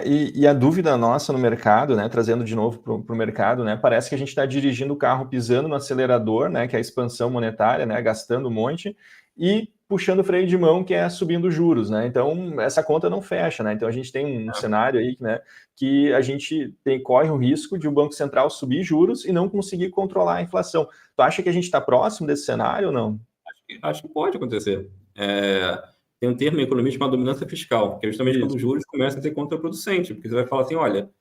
E a dúvida nossa no mercado, né, trazendo de novo para o mercado, né, parece que a gente está dirigindo o carro pisando no acelerador, né, que é a expansão monetária, né, gastando um monte, e puxando o freio de mão, que é subindo juros, né? Então, essa conta não fecha, né? Então, a gente tem um cenário aí, né, que a gente corre o risco de o Banco Central subir juros e não conseguir controlar a inflação. Tu acha que a gente está próximo desse cenário ou não? Acho que pode acontecer. Tem um termo em economia chamado dominância fiscal, que é justamente quando os juros começam a ser contraproducente, porque você vai falar assim, olha,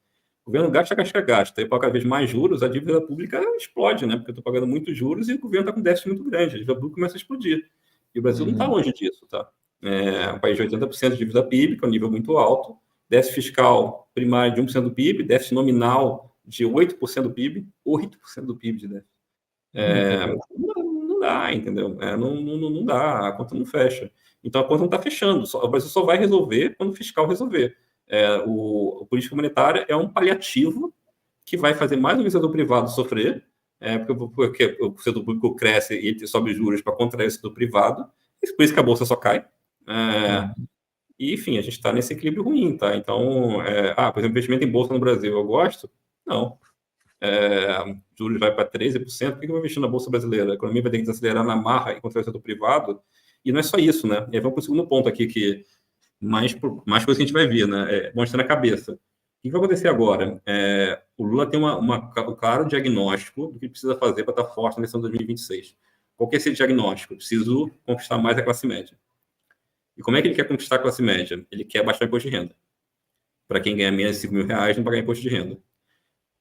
o governo gasta, e para cada vez mais juros, a dívida pública explode, né? Porque eu estou pagando muitos juros e o governo está com déficit muito grande, a dívida pública começa a explodir. E o Brasil não está longe disso, tá? É um país de 80% de dívida PIB, que é um nível muito alto, déficit fiscal primário de 1% do PIB, déficit nominal de 8% do PIB, 8% do PIB de déficit. Não dá, entendeu? Não dá, a conta não fecha. Então, a conta não está fechando. O Brasil só vai resolver quando o fiscal resolver. O política monetária é um paliativo que vai fazer mais o setor privado sofrer, porque o setor público cresce e sobe juros para contrair o setor privado, por isso que a bolsa só cai. E, enfim, a gente está nesse equilíbrio ruim, tá? Então, por exemplo, investimento em bolsa no Brasil, eu gosto? Não. Juros vai para 13%, por que eu vou investir na Bolsa Brasileira? A economia vai ter que desacelerar na marra e contrair o setor privado. E não é só isso, né? E aí vamos para o segundo ponto aqui, que mais coisa que a gente vai ver, né? Mostra na cabeça. O que vai acontecer agora? O Lula tem um claro diagnóstico do que precisa fazer para estar forte na eleição de 2026. Qual que é esse diagnóstico? Preciso conquistar mais a classe média. E como é que ele quer conquistar a classe média? Ele quer baixar o imposto de renda. Para quem ganha menos de R$5.000, não pagar imposto de renda.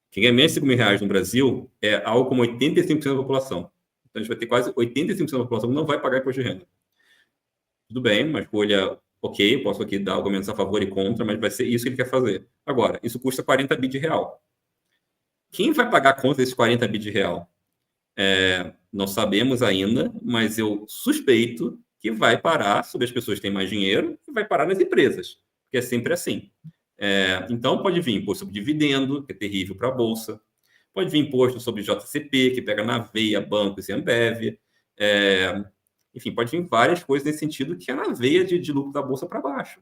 Quem ganha menos de R$5.000 no Brasil é algo como 85% da população. Então, a gente vai ter quase 85% da população que não vai pagar imposto de renda. Tudo bem, uma escolha ok, posso aqui dar argumentos a favor e contra, mas vai ser isso que ele quer fazer. Agora, isso custa 40 bi de real. Quem vai pagar a conta desses 40 bi de real? Não sabemos ainda, mas eu suspeito que vai parar sobre as pessoas que têm mais dinheiro e vai parar nas empresas, porque é sempre assim. Então, pode vir imposto sobre dividendo, que é terrível para a Bolsa. Pode vir imposto sobre JCP, que pega na veia, bancos e Ambev. Enfim, pode vir várias coisas nesse sentido, que é na veia de lucro da Bolsa para baixo.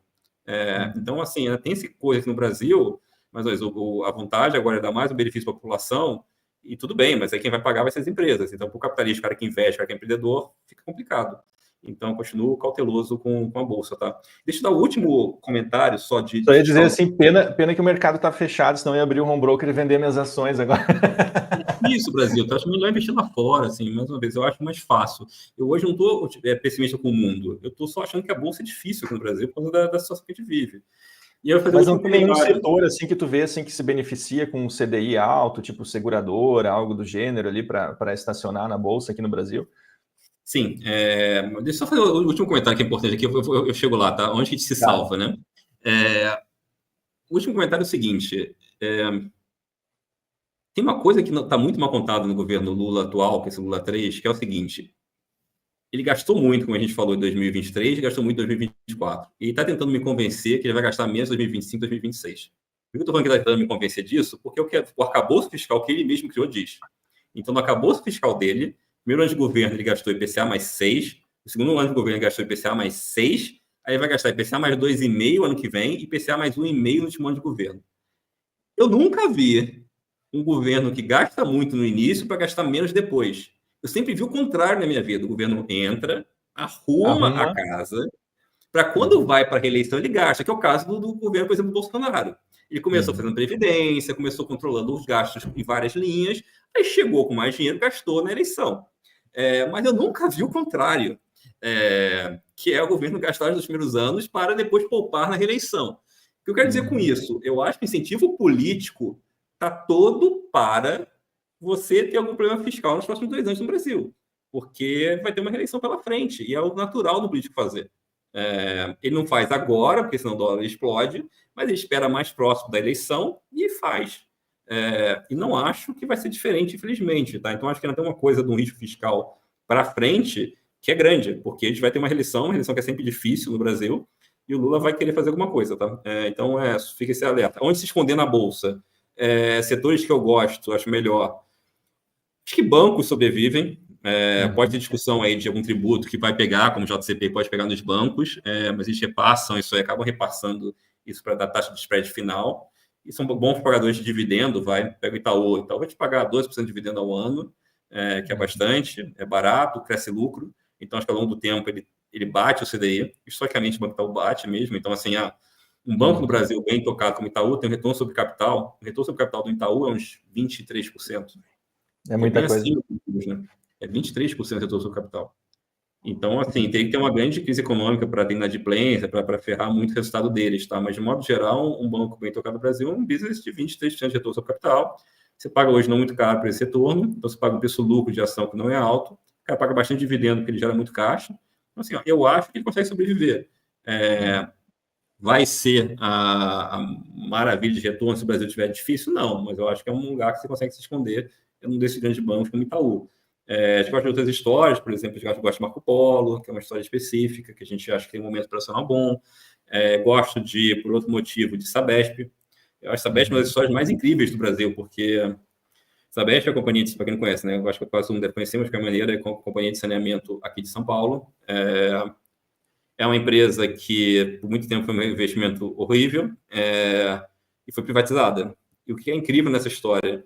Então, assim, tem esse coisa no Brasil, mas a vontade agora é dar mais um benefício para a população, e tudo bem, mas aí quem vai pagar vai ser as empresas. Então, para o capitalista, o cara que investe, o cara que é empreendedor, fica complicado. Então, eu continuo cauteloso com a Bolsa, tá? Deixa eu dar o último comentário só de... Só ia dizer assim, pena que o mercado está fechado, senão eu ia abrir um home broker e vender minhas ações agora. Isso, Brasil, eu acho melhor investir lá fora, assim, mais uma vez, eu acho mais fácil. Eu hoje não estou pessimista com o mundo, eu estou só achando que a Bolsa é difícil aqui no Brasil por causa da situação que a gente vive. E eu Mas não tem nenhum setor assim que tu vê assim que se beneficia com um CDI alto, tipo seguradora, algo do gênero ali para estacionar na bolsa aqui no Brasil? Sim, deixa eu só fazer o último comentário que é importante aqui, eu chego lá, tá? Onde a gente se salva, né? O último comentário é o seguinte, tem uma coisa que está muito mal contada no governo Lula atual, que é esse Lula 3, que é o seguinte, ele gastou muito, como a gente falou, em 2023, gastou muito em 2024. E está tentando me convencer que ele vai gastar menos em 2025, 2026. Por que eu estou falando que ele está tentando me convencer disso? Porque o arcabouço fiscal que ele mesmo criou diz. Então, no arcabouço fiscal dele, primeiro ano de governo ele gastou IPCA mais 6, no segundo ano de governo ele gastou IPCA mais 6, aí vai gastar IPCA mais 2,5 ano que vem e IPCA mais 1,5 no último ano de governo. Eu nunca vi um governo que gasta muito no início para gastar menos depois. Eu sempre vi o contrário na minha vida. O governo entra, arruma a casa, para quando vai para a reeleição ele gasta, que é o caso do governo, por exemplo, do Bolsonaro. Ele começou fazendo previdência, começou controlando os gastos em várias linhas, aí chegou com mais dinheiro, gastou na eleição. Mas eu nunca vi o contrário, que é o governo gastar nos primeiros anos para depois poupar na reeleição. O que eu quero dizer com isso? Eu acho que o incentivo político está todo para você ter algum problema fiscal nos próximos 2 anos no Brasil, porque vai ter uma reeleição pela frente, e é o natural do político fazer. Ele não faz agora, porque senão o dólar explode, mas ele espera mais próximo da eleição e faz. E não acho que vai ser diferente, infelizmente. Tá? Então, acho que ainda tem uma coisa de um risco fiscal para frente que é grande, porque a gente vai ter uma reeleição que é sempre difícil no Brasil, e o Lula vai querer fazer alguma coisa. Tá? Então, fica esse alerta. Onde se esconder na Bolsa? Setores que eu gosto, acho melhor. Acho que bancos sobrevivem. Pode ter discussão aí de algum tributo que vai pegar, como o JCP pode pegar nos bancos, mas eles repassam isso aí, acabam repassando isso para dar taxa de spread final, e são bons pagadores de dividendo, pega o Itaú vai te pagar 12% de dividendo ao ano, que é bastante, é barato, cresce lucro, então acho que ao longo do tempo ele bate o CDI, historicamente o Banco Itaú bate mesmo, então assim, um banco no Brasil bem tocado como o Itaú tem um retorno sobre capital, o retorno sobre capital do Itaú é uns 23%. É muita coisa. Né? É 23% de retorno sobre capital. Então, assim, tem que ter uma grande crise econômica para ter inadimplência, para ferrar muito o resultado deles, tá? Mas, de modo geral, um banco bem tocado no Brasil é um business de 23% de retorno sobre capital. Você paga hoje não muito caro para esse retorno, então você paga um preço-lucro de ação que não é alto, o cara paga bastante dividendo, porque ele gera muito caixa. Então, assim, eu acho que ele consegue sobreviver. Vai ser a maravilha de retorno se o Brasil estiver difícil? Não, mas eu acho que é um lugar que você consegue se esconder num desses grandes bancos como Itaú. A gente gosta de outras histórias, por exemplo, a gente gosta de Marco Polo, que é uma história específica, que a gente acha que tem um momento operacional bom. Gosto por outro motivo, de Sabesp. Eu acho Sabesp uma das histórias mais incríveis do Brasil, porque Sabesp é a companhia, para quem não conhece, né? Eu acho que quase todo mundo deve conhecer, mas de qualquer maneira, é a companhia de saneamento aqui de São Paulo. É uma empresa que, por muito tempo, foi um investimento horrível e foi privatizada. E o que é incrível nessa história,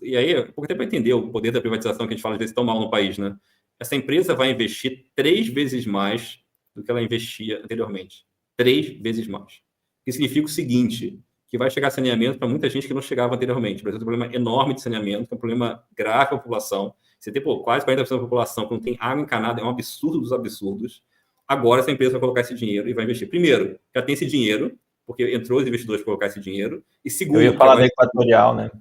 e aí, pouco tempo para entender o poder da privatização que a gente fala às vezes tão mal no país, né? Essa empresa vai investir 3 vezes mais do que ela investia anteriormente. 3 vezes mais. O que significa o seguinte, que vai chegar saneamento para muita gente que não chegava anteriormente. O Brasil tem um problema enorme de saneamento, que é um problema grave para a população. Você tem quase 40% da população que não tem água encanada, é um absurdo dos absurdos. Agora essa empresa vai colocar esse dinheiro e vai investir. Primeiro, já tem esse dinheiro, porque entrou os investidores para colocar esse dinheiro. E segundo... Eu ia falar da Equatorial, né?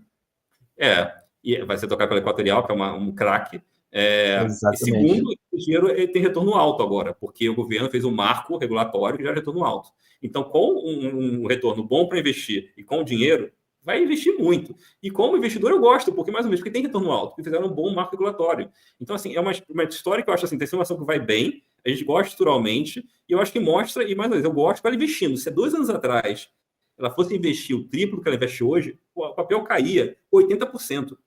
E vai ser tocado pela Equatorial, que é um craque. Exatamente. E segundo, o dinheiro tem retorno alto agora, porque o governo fez um marco regulatório que gera retorno alto. Então, com um retorno bom para investir e com o dinheiro, vai investir muito. E como investidor eu gosto, porque mais uma vez, porque tem retorno alto, porque fizeram um bom marco regulatório. Então, assim, é uma história que eu acho assim, tem uma ação que vai bem, a gente gosta estruturalmente, e eu acho que mostra, e mais uma vez, eu gosto para ela investindo. Se há 2 anos atrás ela fosse investir o triplo que ela investe hoje, o papel caía 80%.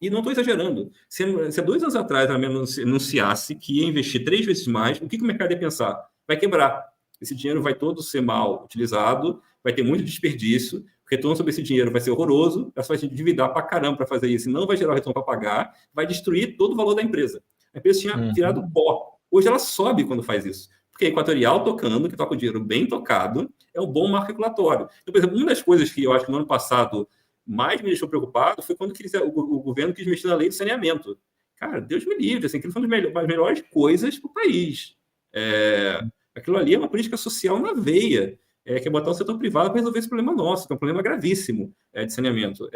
E não estou exagerando. Se há 2 anos atrás ela anunciasse que ia investir 3 vezes mais, o que o mercado ia pensar? Vai quebrar. Esse dinheiro vai todo ser mal utilizado, vai ter muito desperdício, o retorno sobre esse dinheiro vai ser horroroso, ela vai se endividar para caramba para fazer isso, não vai gerar o retorno para pagar, vai destruir todo o valor da empresa. A empresa tinha tirado pó. Hoje ela sobe quando faz isso. Porque a Equatorial tocando, que toca o dinheiro bem tocado, é um bom marco regulatório. Então, por exemplo, uma das coisas que eu acho que no ano passado mais me deixou preocupado foi quando o governo quis mexer na lei de saneamento. Cara, Deus me livre, assim, aquilo foi uma das melhores coisas para o país. Aquilo ali é uma política social na veia, que é botar o setor privado para resolver esse problema nosso, que é um problema gravíssimo de saneamento.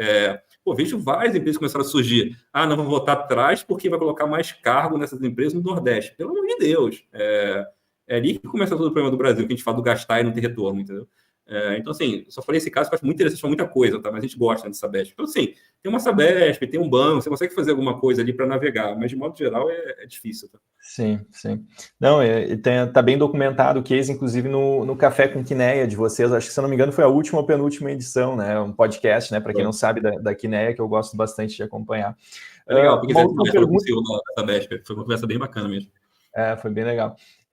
Vejo várias empresas que começaram a surgir. Não vou voltar atrás porque vai colocar mais cargo nessas empresas no Nordeste. Pelo amor de Deus. É ali que começa todo o problema do Brasil, que a gente fala do gastar e não ter retorno, entendeu? Então, assim, só falei esse caso que eu acho muito interessante, muita coisa, tá? Mas a gente gosta de Sabesp. Então, assim, tem uma Sabesp, tem um banco, você consegue fazer alguma coisa ali para navegar, mas de modo geral é difícil, tá? Sim, sim. Não, tá bem documentado o case, inclusive, no Café com Quineia de vocês. Acho que, se eu não me engano, foi a última ou penúltima edição, né? Um podcast, né? Para quem não sabe da Quineia, que eu gosto bastante de acompanhar. Legal, porque você falou com o CEO da Sabesp, foi uma conversa bem bacana mesmo. Foi bem legal.